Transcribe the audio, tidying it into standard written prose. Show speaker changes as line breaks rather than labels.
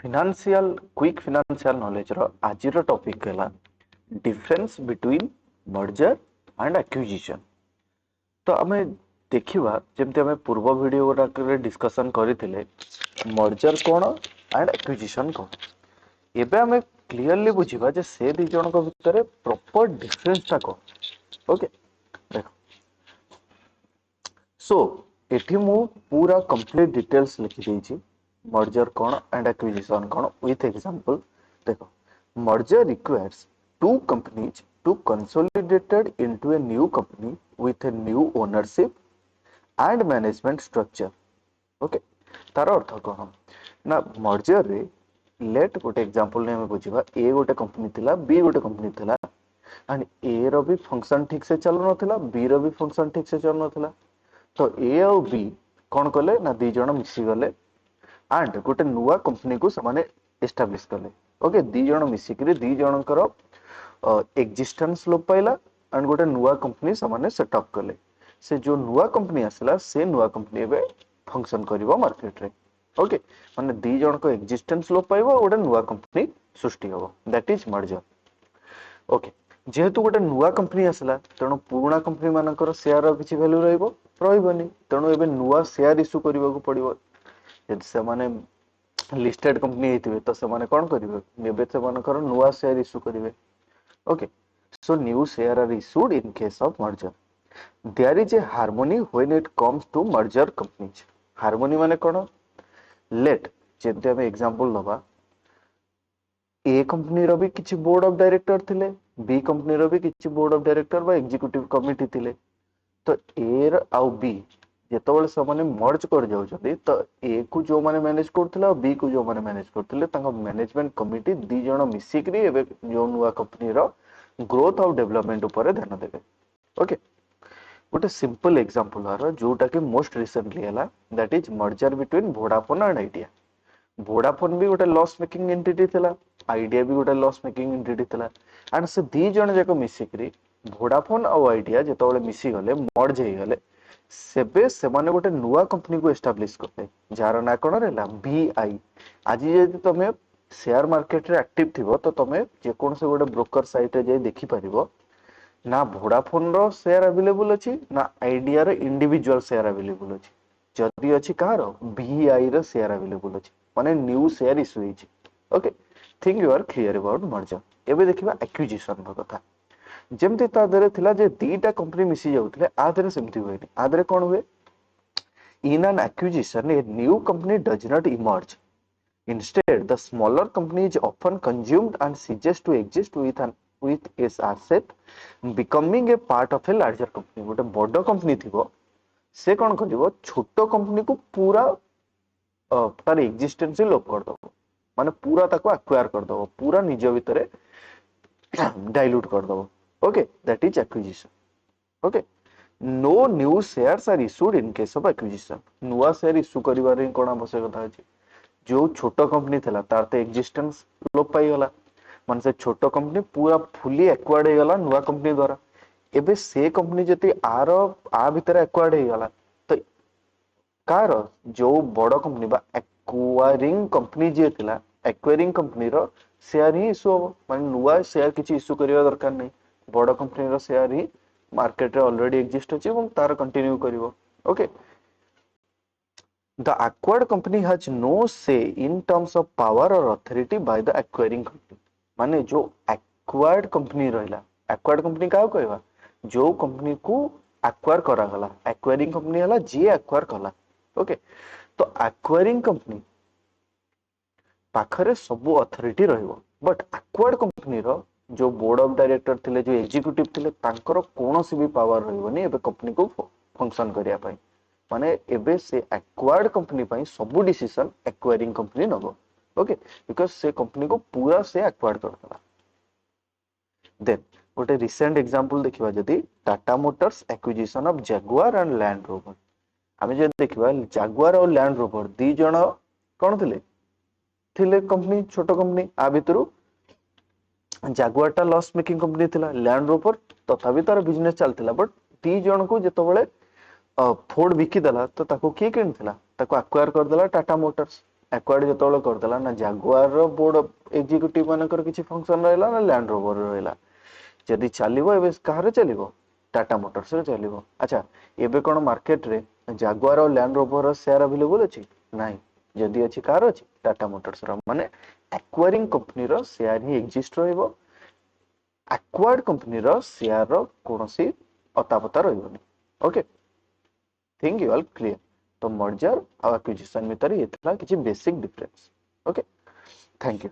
Financial quick financial knowledge रो आज topic है difference between merger and acquisition. तो आम देखा जमती आम पूर्व वीडियो गुड़ा डिस्कशन करते मर्जर कौन एंड एक्विजिशन कौन। एबे आम क्लीयरली बुझा जे से दी जन भितर प्रॉपर डिफरेंसटा कौन। ओके देख सो एठी मु पूरा कंप्लीट डिटेल्स लिखि देछि मर्जर कौन एंड एक्विजिशन कौन विथ एग्जांपल। देखो merger requires two companies to consolidated into a new company with a new ownership and management structure. Okay तार अर्थ कौन ना मर्जर रे लेट गोटे एग्जांपल ने बुझा ए गोटे कंपनी थिला बी गोटे कंपनी थिला एंड ए रो भी फंक्शन ठीक से चलु नथिला बी रो भी फंक्शन ठीक से चलु नथिला। तो ए और बी कौन कले ना दी जण मिसी गले एंड गोटे नुआ कंपनी को समाने एस्टाब्लिश कले। ओके दी जण मिसिकरी दी जनकर एक्जिस्टेंस लोप पाइला एंड गोटे नुआ कंपनी समाने सेटअप कले। से जो नुआ कंपनी आसला से नुआ कंपनी एबे फंक्शन करिवो मार्केट रे। ओके माने दी जण को एक्जिस्टेंस लोप पाइबो गोटे नुआ कंपनी सृष्टि होबो दैट इज मर्जर। ओके जेहेतु गोटे नुआ कंपनी आसला तेणु पुराना कंपनी मानकर शेयर किसी वैल्यू रही तेणु एबे नुआ शेयर इश्यू करने को पड़ो। यदि से माने लिस्टेड कंपनी होइतिबे तो से माने कोन करिवे एबे से मानकर नुआ शेयर इश्यू करिवे। Okay so new share are issued in case of merger. There is a harmony when it comes to merger companies. Harmony माने कोन लेट जेते हम एग्जांपल दबा ए कंपनी रो भी किछि बोर्ड ऑफ डायरेक्टर थिले बी कंपनी रो भी किछि बोर्ड ऑफ डायरेक्टर बा एग्जीक्यूटिव कमिटी थिले। तो ए आउ बी जेतबेले समाने मर्ज कर जाउछथि तो ए को जो माने मैनेज करथिला और बी को जो माने मैनेज करथिले तांका मैनेजमेंट कमिटी दी जण मिसिकरी एबे जो नुवा कंपनी रो ग्रोथ और डेवलपमेंट ऊपर ध्यान देबे। ओके गोटे सिंपल एग्जांपल आरो जोटा कि मोस्ट रिसेंटली हला that is merger between Vodafone and idea. Vodafone भी गोटे लॉस मेकिंग एंटिटी थिला आइडिया भी गोटे लॉस मेकिंग एंटिटी थिला एंड से दी जण जाक मिसिकरी वोडाफोन और आइडिया जेतबेले मिसी गले मर्ज हे गले सेबे से माने गोटे नुआ कंपनी को एस्टाब्लिश करते जार ना कोन रहला बीआई। आज यदि तमे शेयर मार्केट रे एक्टिव थिबो तो तमे जे कोन से गोटे ब्रोकर साइट रे जे देखि परिबो ना वोडाफोन रो शेयर अवेलेबल अछि ना आइडिया रो इंडिविजुअल शेयर अवेलेबल अछि। जदि अछि कहारो बीआई रो शेयर अवेलेबल अछि माने न्यू शेयर इश्यू हिची। Okay think you are clear about merger. एबे देखिबा एक्विजिशन रो कथा। जेमति ता देरे थिला जे दीटा कंपनी मिसी जाउतले आ देरे सेमति होइनी आ देरे कोन हुए in an acquisition A new company does not emerge. Instead, the smaller company is often consumed and ceases to exist with its asset, becoming a part of a larger company. गोटे बड़ company थिबो से कोन करिवो छोटो company को पूरा तार existence लोप कर दबो माने पूरा ताको एक्वायर कर दबो पूरा निज भितरे डाइल्यूट कर दबो। Okay that is acquisition. Okay no new shares are issued in case of acquisition. नुआ शेयर इश्यू करिवार हि कोन आवश्यकता अछि। जो छोटो कंपनी थिला तार तो एक्जिस्टेंस लोप पाई गला माने से छोटो कंपनी पूरा फुली एक्वायर्ड हे गला नुआ कंपनी द्वारा। एबे से कंपनी जति आर आ भितर एक्वायर्ड हे गला तो कार जो बड़ कंपनी बा एक्वायरिंग कंपनी जे थिला एक्वायरिंग कंपनी रो शेयर ही इश्यू हो माने नुआ शेयर किछि इश्यू करिवा दरकार नै बड़ कंपनी रो शेयर ही मार्केट रे ऑलरेडी एग्जिस्ट अछि एवं तार कंटिन्यू करिवो। Okay the acquired company has no say in terms of power or authority by the acquiring company। माने जो acquired company रहला acquired company का कहबा जो कंपनी को acquire करा गला acquiring company हला जे acquire कला। ओके तो acquiring company पाखरे सब अथॉरिटी रहइबो बट acquired company रो जो बोर्ड ऑफ डायरेक्टर थिले जो एग्जीक्यूटिव थिले तांकर कोनोसी भी पावर रहइबोनी एबे कंपनी को फंक्शन करिया पई माने एबे से एक्वायर्ड कंपनी पई सब decision acquiring company Nebo. Okay because से कंपनी को पूरा से एक्वायर्ड करतला। देन गोटे रिसेंट एग्जांपल देखिबा जदी Tata Motors acquisition of Jaguar and land rover. आमे जे देखिबा जगुआर और लैंड रोवर दी जण कोन थिले कंपनी छोटो कंपनी आ भितरु जगुआर टा लॉस मेकिंग कंपनी थिला लैंड रोवर तथापि तार बिजनेस चलतिला बट दी जण को जेतबेले फोर्ड बिकी दला तो ताको किए किन थिला ताको एक्वायर कर दला टाटा मोटर्स एक्वायर्ड जो करदेला ना जागुआर रो बोर्ड एग्जीक्यूटिव मानकर किसी फंक्शन रहला ना लैंड रोवर रहला जदि चलिबो एबे कहारे चलिबो टाटा मोटर्स रे चलिबो अच्छा एबे कोन मार्केट रे जागुआर और लैंड रोवर रो शेयर अवेलेबल अछि नाही जदि अछि कार अछि टाटा मोटर्स रो माने एक्वायरिंग कंपनी रो शेयर ही एग्जिस्ट रहइबो एक्वायर्ड कंपनी रो शेयर रो कोनोसी अतापता रहइबोनी okay think you all clear तो मर्जर और एक्विजिशन में तरी इतना किसी basic difference okay thank you